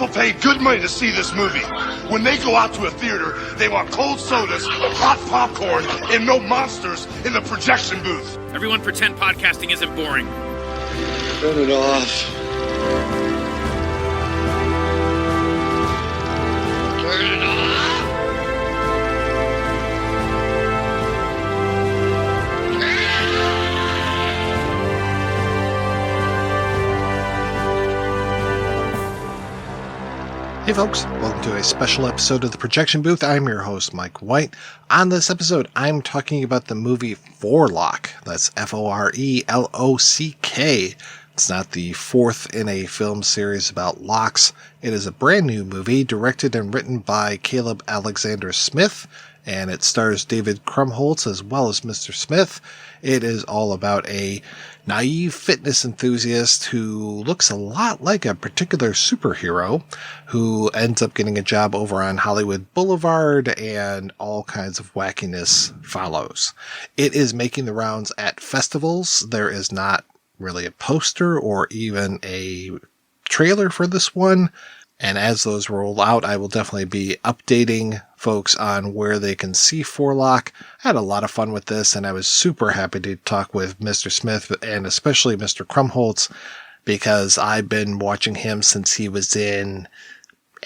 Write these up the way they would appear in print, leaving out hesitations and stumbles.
People pay good money to see this movie. When they go out to a theater, they want cold sodas, hot popcorn, and no monsters in the projection booth. Everyone pretend podcasting isn't boring. Turn it off. Turn it off. Hey folks, welcome to a special episode of The Projection Booth. I'm your host, Mike White. On this episode, I'm talking about the movie Forelock. That's F-O-R-E-L-O-C-K. It's not the fourth in a film series about locks. It is a brand new movie directed and written by Caleb Alexander Smith, and it stars David Krumholtz as well as Mr. Smith. It is all about a naive fitness enthusiast who looks a lot like a particular superhero who ends up getting a job over on Hollywood Boulevard, and all kinds of wackiness follows. It is making the rounds at festivals. There is not really a poster or even a trailer for this one. And as those roll out, I will definitely be updating folks on where they can see Forelock. I had a lot of fun with this, and I was super happy to talk with Mr. Smith and especially Mr. Krumholtz, because I've been watching him since he was in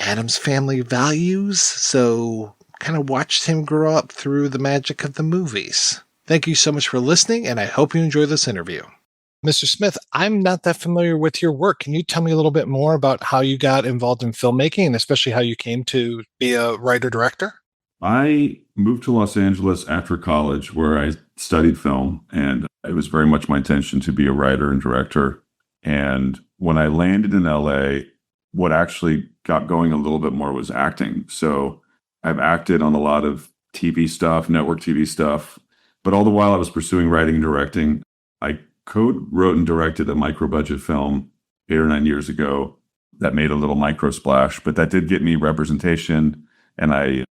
Addams Family Values, so kind of watched him grow up through the magic of the movies. Thank you so much for listening, and I hope you enjoy this interview. Mr. Smith, I'm not that familiar with your work. Can you tell me a little bit more about how you got involved in filmmaking, and especially how you came to be a writer-director? I moved to Los Angeles after college, where I studied film, and it was very much my intention to be a writer and director. And when I landed in LA, what actually got going a little bit more was acting. So I've acted on a lot of TV stuff, network TV stuff, but all the while I was pursuing writing and directing. I wrote and directed a micro-budget film 8 or 9 years ago that made a little micro splash, but that did get me representation, and I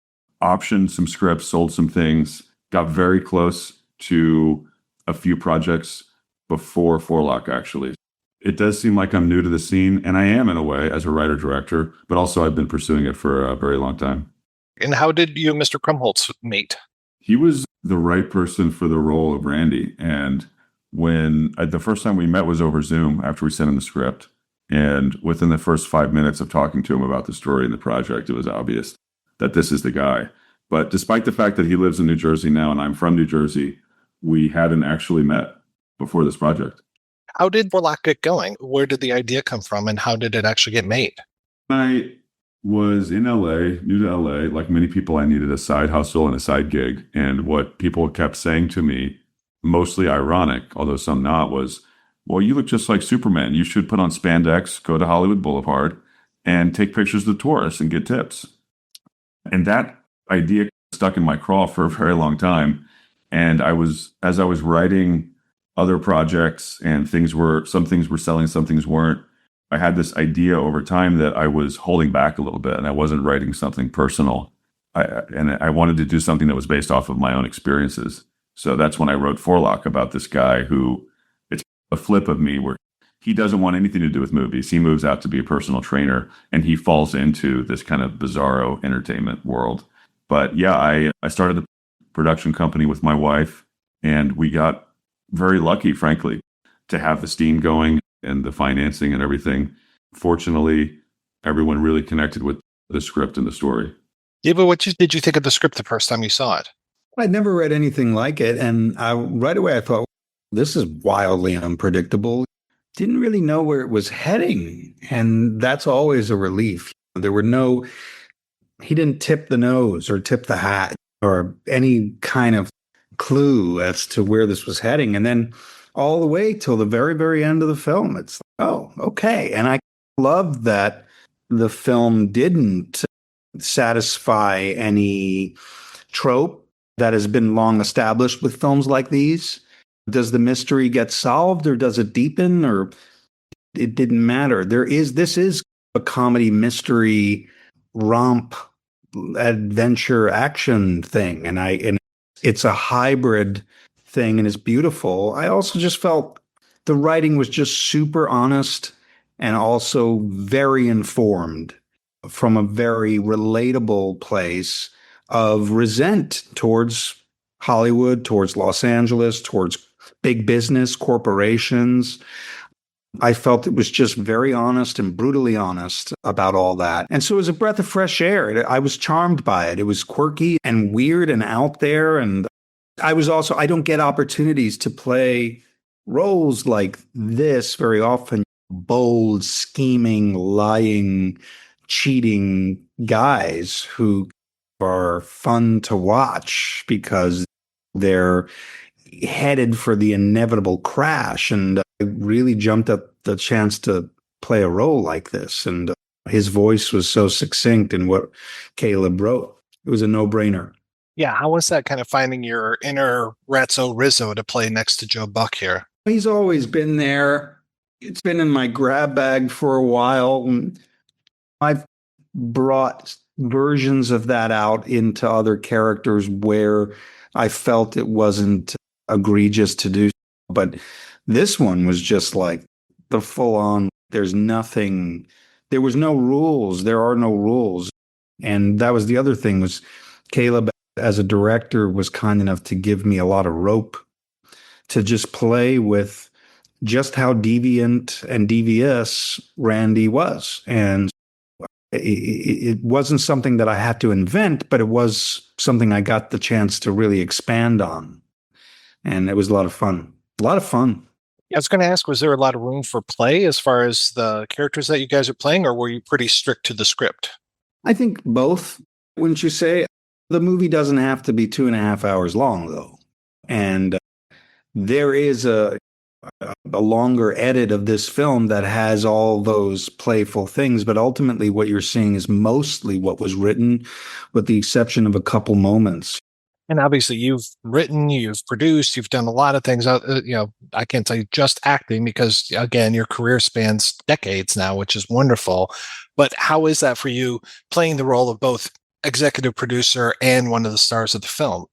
optioned some scripts, sold some things, got very close to a few projects before Forelock, actually. It does seem like I'm new to the scene, and I am in a way as a writer-director, but also I've been pursuing it for a very long time. And how did you and Mr. Krumholtz meet? He was the right person for the role of Randy, and when the first time we met was over Zoom after we sent him the script. And within the first 5 minutes of talking to him about the story and the project, it was obvious that this is the guy. But despite the fact that he lives in New Jersey now and I'm from New Jersey, we hadn't actually met before this project. How did Forelock get going? Where did the idea come from, and how did it actually get made? I was in LA, new to LA. Like many people, I needed a side hustle and a side gig. And what people kept saying to me, mostly ironic, although some not, was, well, you look just like Superman. You should put on spandex, go to Hollywood Boulevard, and take pictures of tourists and get tips. And that idea stuck in my craw for a very long time. And as I was writing other projects, and some things were selling, some things weren't, I had this idea over time that I was holding back a little bit, and I wasn't writing something personal. I wanted to do something that was based off of my own experiences. So that's when I wrote Forelock, about this guy who, it's a flip of me, where he doesn't want anything to do with movies. He moves out to be a personal trainer, and he falls into this kind of bizarro entertainment world. But yeah, I started a production company with my wife, and we got very lucky, frankly, to have the steam going and the financing and everything. Fortunately, everyone really connected with the script and the story. Yeah, but did you think of the script the first time you saw it? I'd never read anything like it, and right away I thought, this is wildly unpredictable. Didn't really know where it was heading, and that's always a relief. He didn't tip the nose or tip the hat or any kind of clue as to where this was heading. And then all the way till the very, very end of the film, it's like, oh, okay. And I love that the film didn't satisfy any trope that has been long established with films like these. Does the mystery get solved, or does it deepen, or it didn't matter? This is a comedy mystery romp adventure action thing, and it's a hybrid thing, and it's beautiful. I also just felt the writing was just super honest and also very informed. from a very relatable place of resent towards Hollywood, towards Los Angeles, towards big business, corporations. I felt it was just very honest and brutally honest about all that. And so it was a breath of fresh air. I was charmed by it. It was quirky and weird and out there. And I don't get opportunities to play roles like this very often. Bold, scheming, lying, cheating guys who are fun to watch because they're headed for the inevitable crash. And I really jumped at the chance to play a role like this. And his voice was so succinct in what Caleb wrote. It was a no-brainer. Yeah, how was that kind of finding your inner Ratso Rizzo to play next to Joe Buck here? He's always been there. It's been in my grab bag for a while. And I've brought versions of that out into other characters where I felt it wasn't egregious to do. But this one was just like the full on, there was no rules. There are no rules. And that was the other thing was Caleb, as a director, was kind enough to give me a lot of rope to just play with just how deviant and devious Randy was. And it wasn't something that I had to invent, but it was something I got the chance to really expand on. And it was a lot of fun. A lot of fun. I was going to ask, was there a lot of room for play as far as the characters that you guys are playing, or were you pretty strict to the script? I think both, wouldn't you say? The movie doesn't have to be 2.5 hours long, though. And there is a longer edit of this film that has all those playful things, but ultimately what you're seeing is mostly what was written, with the exception of a couple moments. And obviously you've written, you've produced, you've done a lot of things. I can't tell you just acting because, again, your career spans decades now, which is wonderful. But how is that for you, playing the role of both executive producer and one of the stars of the film?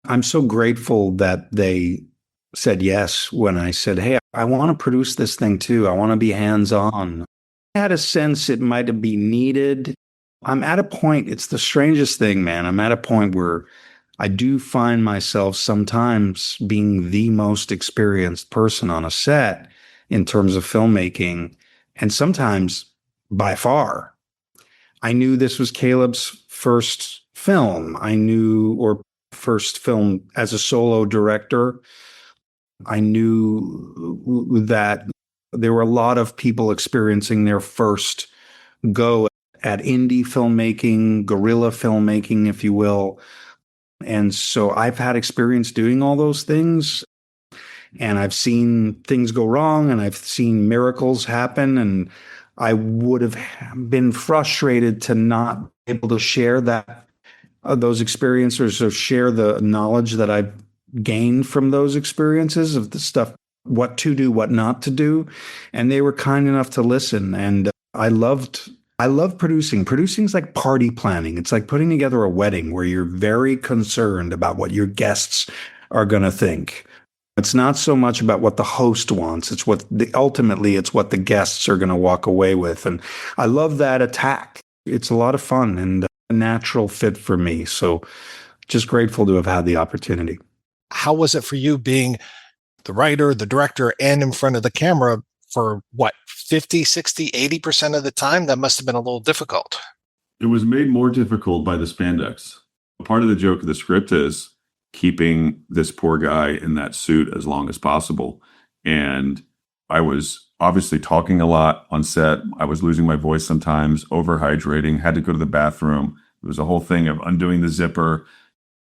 I'm so grateful that they said yes when I said, hey, I want to produce this thing too. I want to be hands-on. I had a sense it might have been needed. I'm at a point, it's the strangest thing, man. I'm at a point where I do find myself sometimes being the most experienced person on a set in terms of filmmaking, and sometimes by far. I knew this was Caleb's first film. Or first film as a solo director. I knew that there were a lot of people experiencing their first go at indie filmmaking, guerrilla filmmaking, if you will. And so I've had experience doing all those things, and I've seen things go wrong, and I've seen miracles happen, and I would have been frustrated to not be able to share those experiences or share the knowledge that I've gained from those experiences of the stuff, what to do, what not to do. And they were kind enough to listen. And I love producing. Producing is like party planning. It's like putting together a wedding where you're very concerned about what your guests are going to think. It's not so much about what the host wants. It's ultimately it's what the guests are going to walk away with. And I love that attack. It's a lot of fun and a natural fit for me. So just grateful to have had the opportunity. How was it for you being the writer, the director, and in front of the camera for 50, 60, 80% of the time? That must have been a little difficult. It was made more difficult by the spandex. Part of the joke of the script is keeping this poor guy in that suit as long as possible. And I was obviously talking a lot on set. I was losing my voice sometimes, overhydrating, had to go to the bathroom. It was a whole thing of undoing the zipper,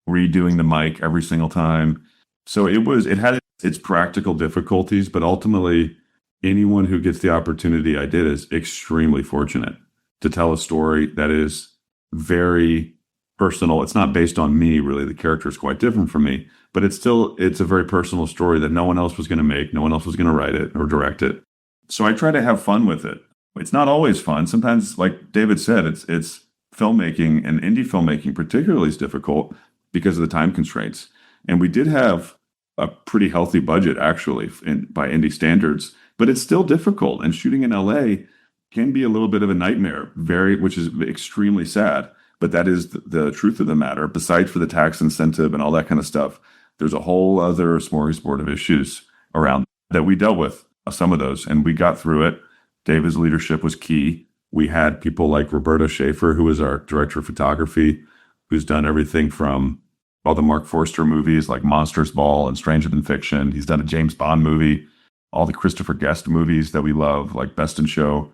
redoing the mic every single time. So it had its practical difficulties, but ultimately anyone who gets the opportunity I did is extremely fortunate to tell a story that is very personal. It's not based on me, really. The character is quite different from me, but it's a very personal story that no one else was going to make. No one else was going to write it or direct it. So I try to have fun with it. It's not always fun. Sometimes, like David said, it's filmmaking, and indie filmmaking particularly is difficult because of the time constraints. And we did have a pretty healthy budget, actually, by indie standards, but it's still difficult. And shooting in LA, can be a little bit of a nightmare, which is extremely sad. But that is the truth of the matter. Besides for the tax incentive and all that kind of stuff, there's a whole other smorgasbord of issues around that we dealt with, some of those, and we got through it. David's leadership was key. We had people like Roberto Schaefer, who was our director of photography, who's done everything from all the Mark Forster movies like Monsters Ball and Stranger Than Fiction. He's done a James Bond movie, all the Christopher Guest movies that we love, like Best in Show.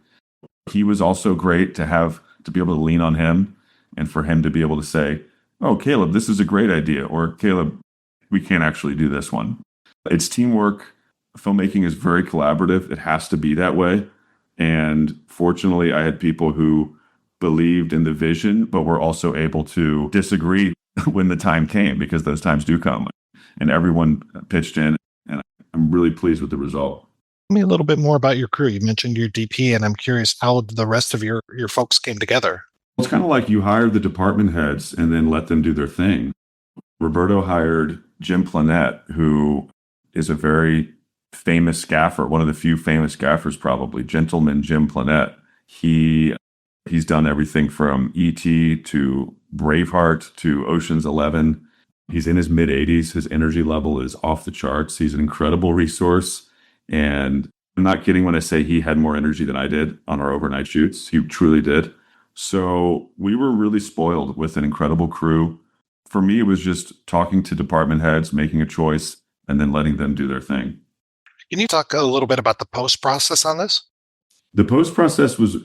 He was also great to be able to lean on him and for him to be able to say, oh, Caleb, this is a great idea. Or Caleb, we can't actually do this one. It's teamwork. Filmmaking is very collaborative. It has to be that way. And fortunately, I had people who believed in the vision, but were also able to disagree when the time came, because those times do come. And everyone pitched in, and I'm really pleased with the result. Tell me a little bit more about your crew. You mentioned your DP, and I'm curious how the rest of your folks came together. It's kind of like you hire the department heads and then let them do their thing. Roberto hired Jim Planette, who is a very famous scaffer, one of the few famous scaffers probably, Gentleman Jim Planette. He's done everything from E.T. to Braveheart to Ocean's 11. He's in his mid-80s. His energy level is off the charts. He's an incredible resource. And I'm not kidding when I say he had more energy than I did on our overnight shoots. He truly did. So we were really spoiled with an incredible crew. For me, it was just talking to department heads, making a choice, and then letting them do their thing. Can you talk a little bit about the post process on this? The post process was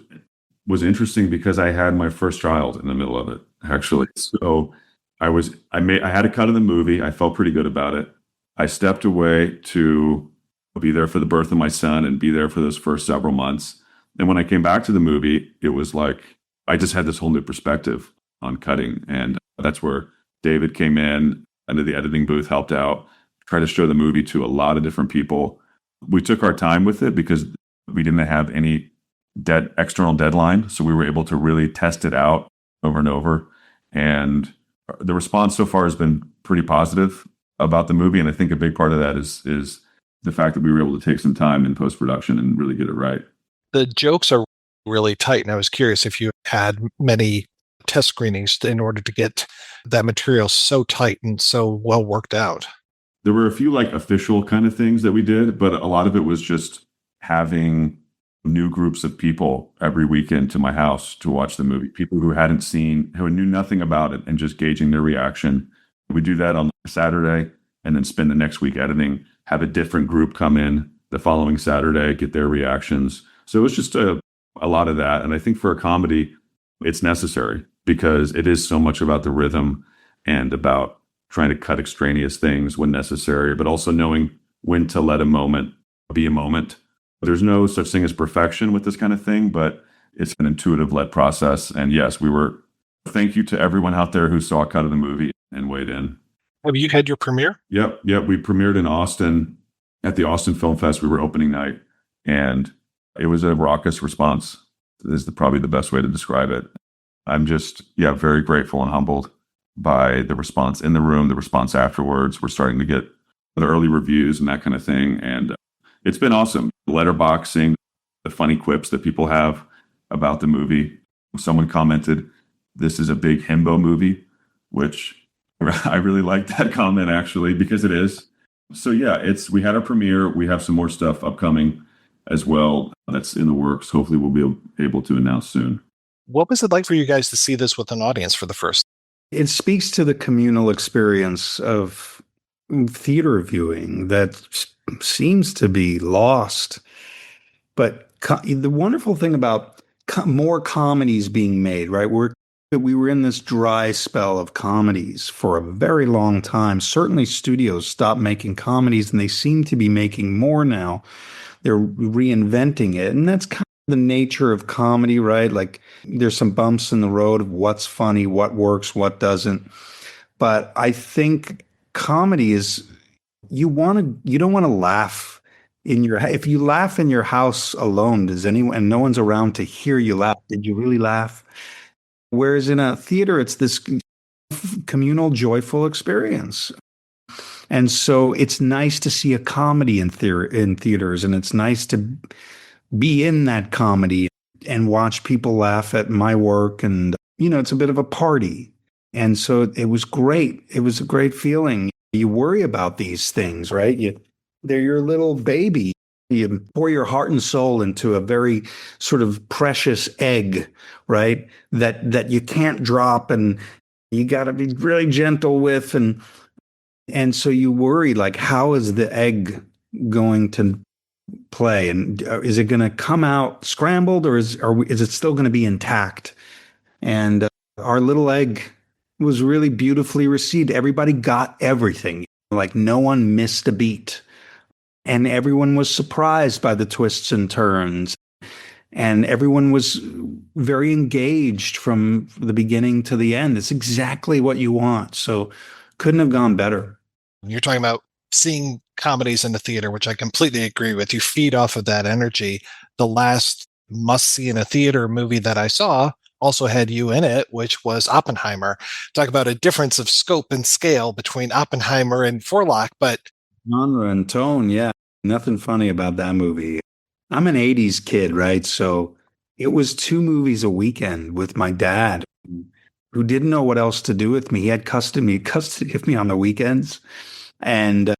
interesting because I had my first child in the middle of it, actually. So I had a cut of the movie. I felt pretty good about it. I stepped away to be there for the birth of my son and be there for those first several months. And when I came back to the movie, it was like I just had this whole new perspective on cutting. And that's where David came in into the editing booth, helped out, tried to show the movie to a lot of different people. We took our time with it because we didn't have any external deadline. So we were able to really test it out over and over. And the response so far has been pretty positive about the movie. And I think a big part of that is the fact that we were able to take some time in post-production and really get it right. The jokes are really tight. And I was curious if you had many test screenings in order to get that material so tight and so well worked out. There were a few like official kind of things that we did, but a lot of it was just having new groups of people every weekend to my house to watch the movie. People who knew nothing about it, and just gauging their reaction. We do that on Saturday and then spend the next week editing, have a different group come in the following Saturday, get their reactions. So it was just a lot of that. And I think for a comedy, it's necessary because it is so much about the rhythm and about trying to cut extraneous things when necessary, but also knowing when to let a moment be a moment. There's no such thing as perfection with this kind of thing, but it's an intuitive led process. And yes, thank you to everyone out there who saw a cut of the movie and weighed in. Have you had your premiere? Yep. We premiered in Austin at the Austin Film Fest. We were opening night, and it was a raucous response. Is probably the best way to describe it. I'm just, very grateful and humbled by the response in the room, the response afterwards. We're starting to get the early reviews and that kind of thing. And it's been awesome. Letterboxing, the funny quips that people have about the movie. Someone commented, "This is a big himbo movie," which I really like that comment actually, because it is. So we had our premiere. We have some more stuff upcoming as well that's in the works. Hopefully we'll be able to announce soon. What was it like for you guys to see this with an audience for the first? It speaks to the communal experience of theater viewing that seems to be lost. But the wonderful thing about more comedies being made, right? We were in this dry spell of comedies for a very long time. Certainly studios stopped making comedies, and they seem to be making more now. They're reinventing it. And that's kind of the nature of comedy, right? Like there's some bumps in the road of what's funny, what works, what doesn't. But I think comedy is, you don't want to laugh if you laugh in your house alone, and no one's around to hear you laugh, did you really laugh? Whereas in a theater, it's this communal, joyful experience. And so it's nice to see a comedy in theaters, and it's nice to be in that comedy and watch people laugh at my work. And, it's a bit of a party. And so it was great. It was a great feeling. You worry about these things, right? They're your little baby. You pour your heart and soul into a very sort of precious egg, right? That you can't drop, and you got to be really gentle with. And so you worry, like, how is the egg going to play? And is it going to come out scrambled, or is it still going to be intact? And our little egg was really beautifully received. Everybody got everything. Like, no one missed a beat. And everyone was surprised by the twists and turns. And everyone was very engaged from the beginning to the end. It's exactly what you want. So couldn't have gone better. You're talking about seeing comedies in the theater, which I completely agree with. You feed off of that energy. The last must-see in a theater movie that I saw also had you in it, which was Oppenheimer. Talk about a difference of scope and scale between Oppenheimer and Forelock, but genre and tone, yeah. Nothing funny about that movie. I'm an 80s kid, right? So it was 2 movies a weekend with my dad, who didn't know what else to do with me. He had custody of me on the weekends. And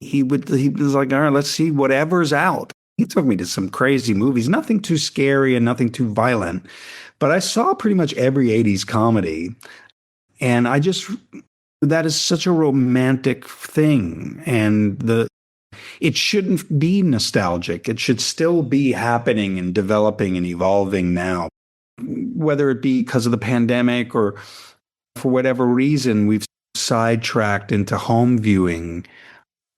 he was like, all right, let's see whatever's out. He took me to some crazy movies, nothing too scary and nothing too violent. But I saw pretty much every 80s comedy. And that is such a romantic thing. And it shouldn't be nostalgic. It should still be happening and developing and evolving now. Whether it be because of the pandemic or for whatever reason, we've sidetracked into home viewing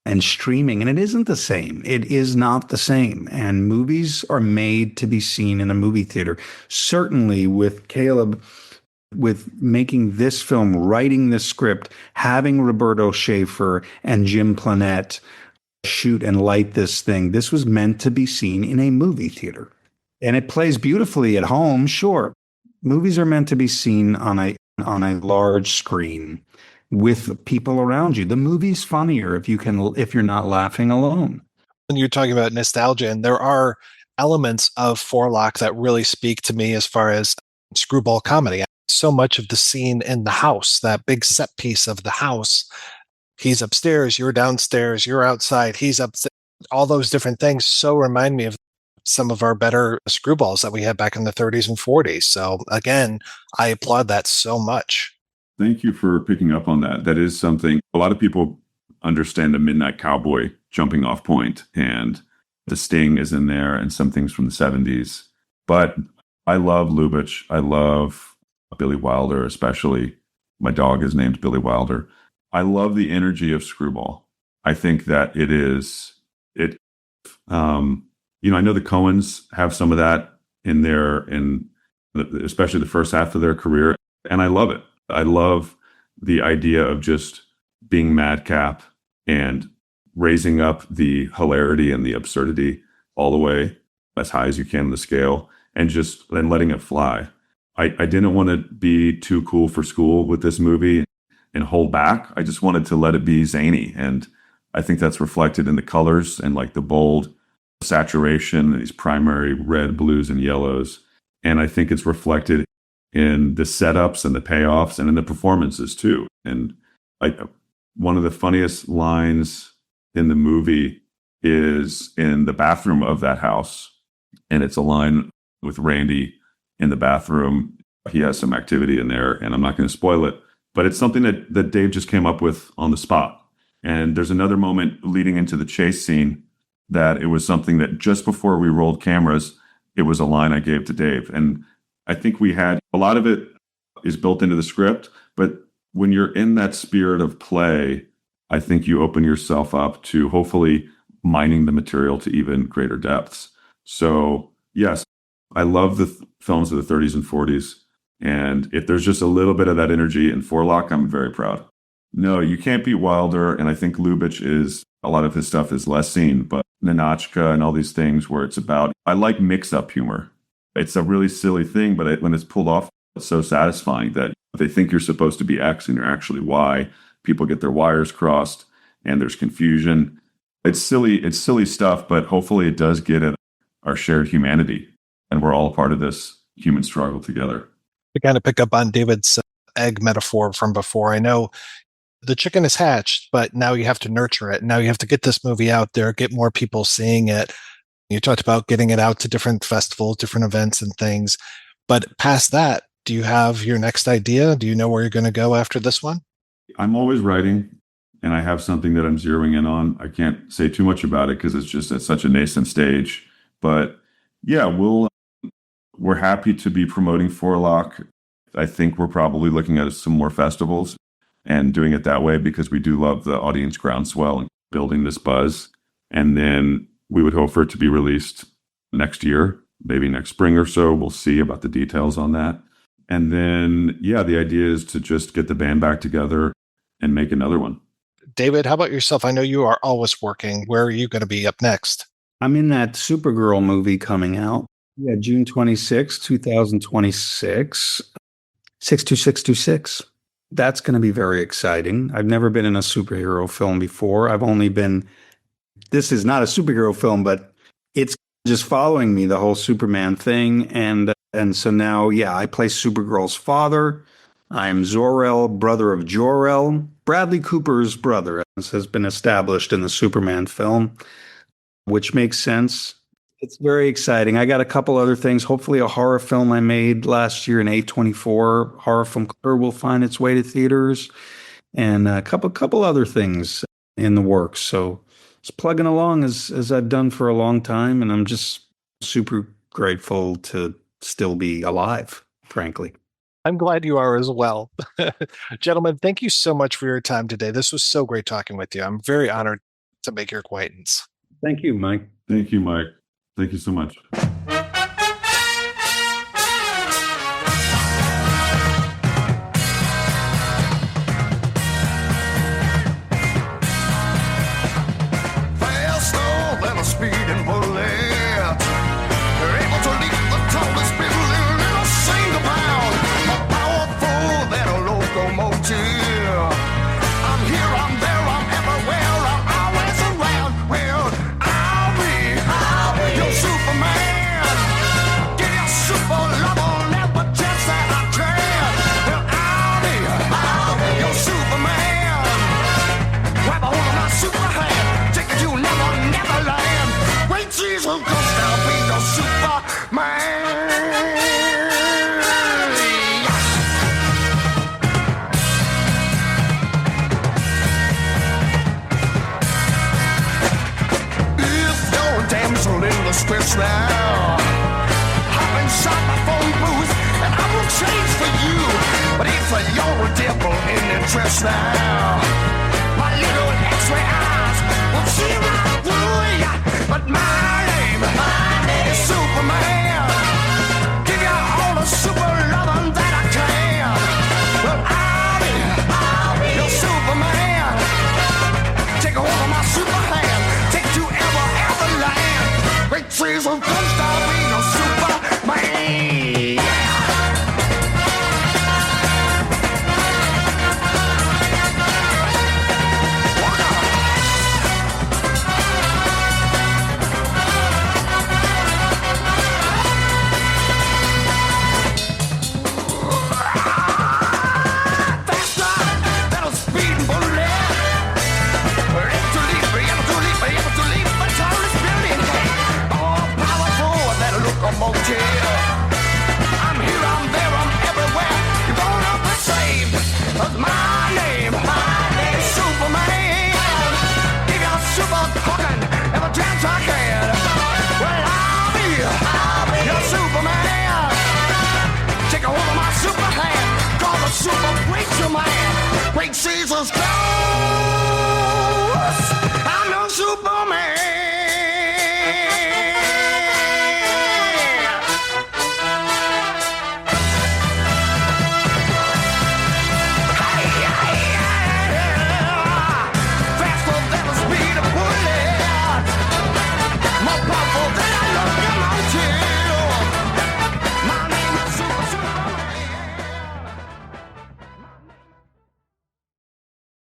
and streaming, and it isn't the same. It is not the same. And movies are made to be seen in a movie theater. Certainly with Caleb, with making this film, writing the script, having Roberto Schaefer and Jim Planette shoot and light this thing. This was meant to be seen in a movie theater. And it plays beautifully at home, sure. Movies are meant to be seen on a large screen with people around you. The movie's funnier if you're not laughing alone. When you're talking about nostalgia, and there are elements of Forelock that really speak to me as far as screwball comedy. So much of the scene in the house, that big set piece of the house, he's upstairs, you're downstairs, you're outside, he's upstairs. All those different things so remind me of some of our better screwballs that we had back in the 30s and 40s. So again, I applaud that so much. Thank you for picking up on that. That is something a lot of people understand, the Midnight Cowboy jumping off point, and the Sting is in there and some things from the 70s. But I love Lubitsch. I love Billy Wilder, especially. My dog is named Billy Wilder. I love the energy of Screwball. I think that I know the Coens have some of that especially the first half of their career. And I love it. I love the idea of just being madcap and raising up the hilarity and the absurdity all the way as high as you can on the scale, and letting it fly. I didn't want to be too cool for school with this movie and hold back. I just wanted to let it be zany. And I think that's reflected in the colors and like the bold saturation, these primary red, blues, and yellows. And I think it's reflected in the setups and the payoffs and in the performances too. And one of the funniest lines in the movie is in the bathroom of that house. And it's a line with Randy in the bathroom. He has some activity in there, and I'm not going to spoil it, but it's something that Dave just came up with on the spot. And there's another moment leading into the chase scene that it was something that just before we rolled cameras, it was a line I gave to Dave. And I think we had a lot of it is built into the script, but when you're in that spirit of play, I think you open yourself up to hopefully mining the material to even greater depths. So yes, I love the films of the 30s and 40s. And if there's just a little bit of that energy in Forelock, I'm very proud. No, you can't beat Wilder. And I think Lubitsch a lot of his stuff is less seen, but Ninotchka and all these things where it's about, I like mix-up humor. It's a really silly thing, but when it's pulled off, it's so satisfying that they think you're supposed to be X and you're actually Y. People get their wires crossed and there's confusion. It's silly stuff, but hopefully it does get at our shared humanity. and we're all a part of this human struggle together. To kind of pick up on David's egg metaphor from before, I know the chicken is hatched, but now you have to nurture it. Now you have to get this movie out there, get more people seeing it. You talked about getting it out to different festivals, different events and things. But past that, do you have your next idea? Do you know where you're going to go after this one? I'm always writing, and I have something that I'm zeroing in on. I can't say too much about it because it's just at such a nascent stage. But yeah, we're happy to be promoting Forelock. I think we're probably looking at some more festivals and doing it that way because we do love the audience groundswell and building this buzz. And then we would hope for it to be released next year, maybe next spring or so. We'll see about the details on that. And then, yeah, the idea is to just get the band back together and make another one. David, how about yourself? I know you are always working. Where are you going to be up next? I'm in that Supergirl movie coming out. Yeah, June 26, 2026. 62626. That's going to be very exciting. I've never been in a superhero film before. This is not a superhero film, but it's just following me, the whole Superman thing. And so now, yeah, I play Supergirl's father. I'm Zor-El, brother of Jor-El. Bradley Cooper's brother, as has been established in the Superman film, which makes sense. It's very exciting. I got a couple other things. Hopefully a horror film I made last year, an A24 horror film will find its way to theaters, and a couple other things in the works. So it's plugging along as I've done for a long time, and I'm just super grateful to still be alive, frankly. I'm glad you are as well. Gentlemen, thank you so much for your time today. This was so great talking with you. I'm very honored to make your acquaintance. Thank you, Mike. Thank you, Mike. Thank you so much. Faster than a speeding bullet. You're able to leap the tallest building in a single bound. More powerful than a locomotive. I'm here, I'm there, I'm everywhere, I'm always around. Well, I'll be your Superman. Give you super love on every chance that I can. Well, I'll be your Superman. Grab a hold of my super hand, take it to never land. Great Jesus, 'cause I'll be your Superman. If you're a damsel in distress now, hop inside my phone booth and I will change for you. But if you're a devil in distress now, my little X-ray eyes will see right through ya. But my name is Superman. Give you all the super loving that I can. Well, I'll be your Superman. Take a hold of my super hand, take you ever land. Great trees of ghost, I'll be your Superman. I'm here, I'm there, I'm everywhere. You're gonna be saved. 'Cause my name is Superman. Give you a super talking every chance I can. Well, I'll be your Superman. Take a hold of my super hand, call the super preacher man. Great Jesus, go!